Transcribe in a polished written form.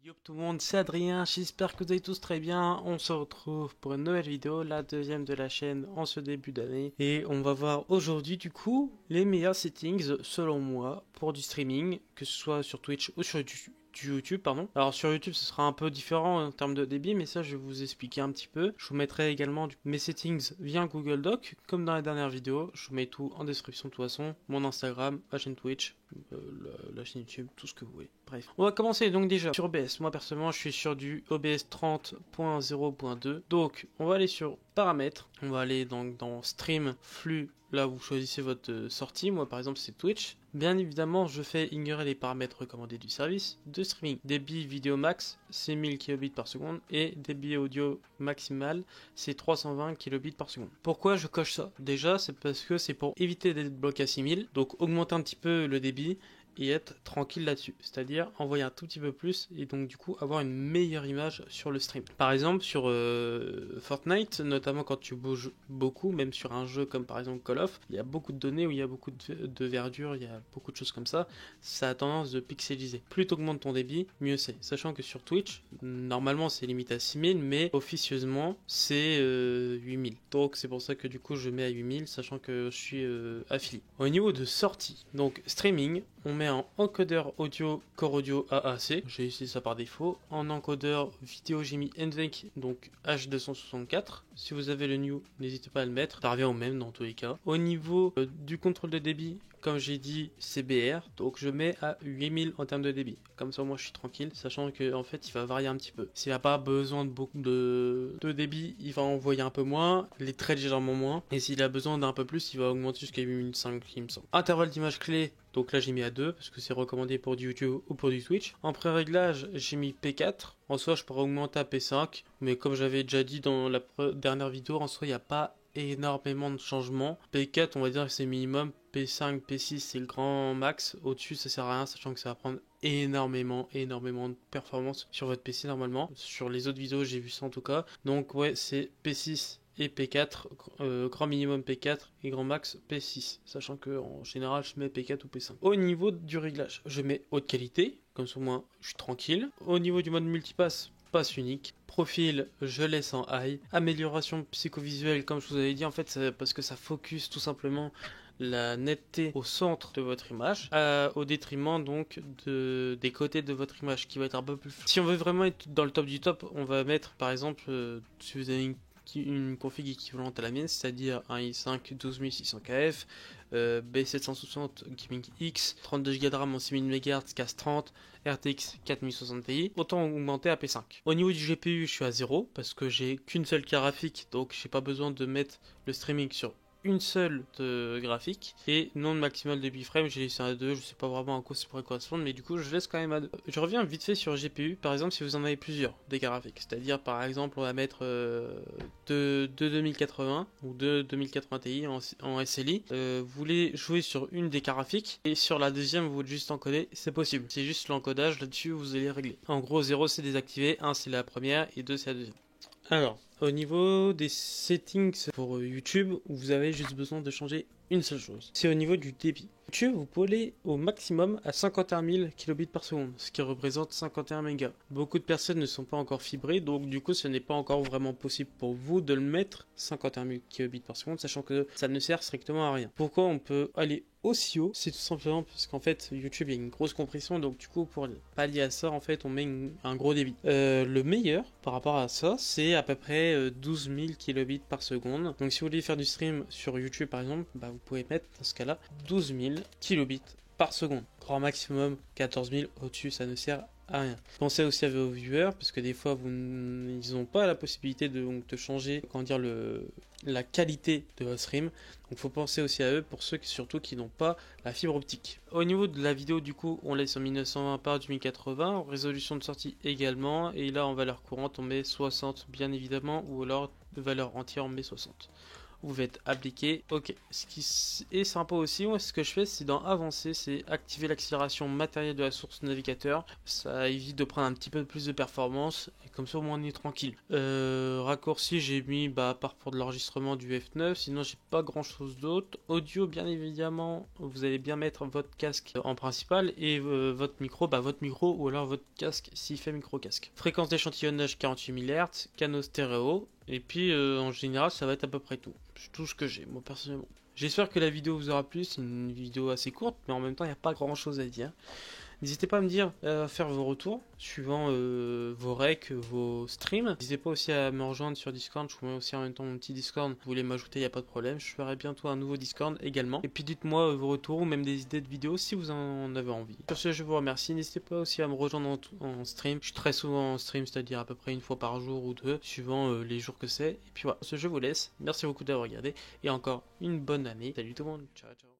Yo tout le monde, c'est Adrien, j'espère que vous allez tous très bien. On se retrouve pour une nouvelle vidéo, la deuxième de la chaîne en ce début d'année. Et on va voir aujourd'hui du coup les meilleurs settings selon moi pour du streaming, que ce soit sur Twitch ou sur YouTube, pardon. Alors sur YouTube ce sera un peu différent en termes de débit, mais ça je vais vous expliquer un petit peu. Je vous mettrai également mes settings via Google Doc, comme dans la dernière vidéo. Je vous mets tout en description de toute façon, mon Instagram, ma chaîne Twitch, la chaîne YouTube, tout ce que vous voulez. Bref, on va commencer donc déjà sur OBS. Moi personnellement je suis sur du OBS 30.0.2. Donc on va aller sur paramètres, on va aller donc dans stream, flux, là vous choisissez votre sortie. Moi par exemple c'est Twitch. Bien évidemment je fais ignorer les paramètres recommandés du service de streaming. Débit vidéo max c'est 1000 kbps par seconde et débit audio maximal c'est 320 kbps par seconde. Pourquoi je coche ça? Déjà c'est parce que c'est pour éviter d'être bloqué à 6000, donc augmenter un petit peu le débit et être tranquille là-dessus, c'est-à-dire envoyer un tout petit peu plus et donc du coup avoir une meilleure image sur le stream. Par exemple sur Fortnite, notamment quand tu bouges beaucoup, même sur un jeu comme par exemple Call of, il y a beaucoup de données où il y a beaucoup de verdure, il y a beaucoup de choses comme ça a tendance de pixeliser. Plus tu augmentes ton débit, mieux c'est. Sachant que sur Twitch, normalement c'est limité à 6000, mais officieusement c'est 8000. Donc c'est pour ça que du coup je mets à 8000, sachant que je suis affilié. Au niveau de sortie, donc streaming, on met en encodeur audio Core Audio AAC, j'ai essayé ça par défaut. En encodeur vidéo j'ai mis NVENC, donc H264. Si vous avez le new, n'hésitez pas à le mettre, ça revient au même dans tous les cas. Au niveau du contrôle de débit, comme j'ai dit, c'est BR, donc je mets à 8000 en termes de débit. Comme ça moi je suis tranquille, sachant que en fait il va varier un petit peu. S'il n'a pas besoin de beaucoup de débit, il va envoyer un peu moins, les traits légèrement moins. Et s'il a besoin d'un peu plus, il va augmenter jusqu'à 8005 il me semble. Intervalle d'image clé, donc là j'ai mis à 2 parce que c'est recommandé pour du YouTube ou pour du Twitch. En pré-réglage j'ai mis P4. En soi je pourrais augmenter à P5, mais comme j'avais déjà dit dans la dernière vidéo, en soi il n'y a pas énormément de changements. P4 on va dire que c'est minimum, P5, P6 c'est le grand max. Au-dessus ça sert à rien, sachant que ça va prendre énormément de performance sur votre PC normalement. Sur les autres vidéos j'ai vu ça en tout cas. Donc ouais, c'est P6 et P4, grand minimum P4 et grand max P6, sachant que en général je mets P4 ou P5. Au niveau du réglage, je mets haute qualité, comme ça au moins je suis tranquille. Au niveau du mode multipass, passe unique. Profil, je laisse en high. Amélioration psychovisuelle, comme je vous avais dit, en fait c'est parce que ça focus tout simplement la netteté au centre de votre image, au détriment donc des côtés de votre image qui va être un peu plus flou. Si on veut vraiment être dans le top du top, on va mettre par exemple, si vous avez une config équivalente à la mienne, c'est-à-dire un i5 12600KF, B760 Gaming X, 32 Go de RAM en 6000 MHz, CAS 30, RTX 4060 Ti, autant augmenter à P5. Au niveau du GPU, je suis à 0 parce que j'ai qu'une seule carte graphique, donc j'ai pas besoin de mettre le streaming sur une seule de graphique, et non maximal de biframe j'ai laissé à 2, je sais pas vraiment à quoi ça pourrait correspondre, mais du coup je laisse quand même à 2. Je reviens vite fait sur GPU, par exemple si vous en avez plusieurs des graphiques, c'est-à-dire par exemple on va mettre de 2080 ou de 2080 Ti en SLI, vous voulez jouer sur une des cartes graphiques et sur la deuxième vous voulez juste encoder, c'est possible, c'est juste l'encodage là-dessus, vous allez régler. En gros 0 c'est désactivé, 1 c'est la première et 2 c'est la deuxième. Alors, au niveau des settings pour YouTube, vous avez juste besoin de changer une seule chose. C'est au niveau du débit. YouTube, vous pouvez aller au maximum à 51 000 kbps par seconde, ce qui représente 51 mégas. Beaucoup de personnes ne sont pas encore fibrées, donc du coup ce n'est pas encore vraiment possible pour vous de le mettre 51 000 kbps par seconde, sachant que ça ne sert strictement à rien. Pourquoi on peut aller aussi haut? C'est tout simplement parce qu'en fait YouTube il y a une grosse compression, donc du coup pour pallier à ça en fait on met un gros débit. Le meilleur par rapport à ça c'est à peu près 12 000 kbps par seconde. Donc si vous voulez faire du stream sur YouTube par exemple, bah, vous pouvez mettre dans ce cas là 12 000 kilobits par seconde. Grand maximum 14 000, au-dessus ça ne sert à rien. Pensez aussi à vos viewers, parce que des fois ils n'ont pas la possibilité de changer, comment dire, la qualité de votre stream. Donc il faut penser aussi à eux, pour ceux surtout qui n'ont pas la fibre optique. Au niveau de la vidéo du coup, on laisse en 1920 par 1080, résolution de sortie également, et là en valeur courante on met 60 bien évidemment, ou alors de valeur entière on met 60. vous faites appliquer, ok. Ce qui est sympa aussi, moi ce que je fais c'est dans avancer, c'est activer l'accélération matérielle de la source navigateur, ça évite de prendre un petit peu plus de performance, et comme ça au moins on est tranquille. Raccourci j'ai mis à part pour de l'enregistrement du F9, sinon j'ai pas grand chose d'autre. Audio bien évidemment, vous allez bien mettre votre casque en principal, et votre micro ou alors votre casque s'il fait micro casque. Fréquence d'échantillonnage 48 MHz, canaux stéréo, et puis en général ça va être à peu près tout. C'est tout ce que j'ai moi personnellement. J'espère que la vidéo vous aura plu, c'est une vidéo assez courte mais en même temps il n'y a pas grand chose à dire. N'hésitez pas à me dire, à faire vos retours, suivant vos recs, vos streams. N'hésitez pas aussi à me rejoindre sur Discord, je vous mets aussi en même temps mon petit Discord. Vous voulez m'ajouter, il n'y a pas de problème. Je ferai bientôt un nouveau Discord également. Et puis dites-moi vos retours ou même des idées de vidéos si vous en avez envie. Sur ce, je vous remercie. N'hésitez pas aussi à me rejoindre en stream. Je suis très souvent en stream, c'est-à-dire à peu près une fois par jour ou deux, suivant les jours que c'est. Et puis voilà, sur ce, je vous laisse. Merci beaucoup d'avoir regardé. Et encore une bonne année. Salut tout le monde. Ciao, ciao.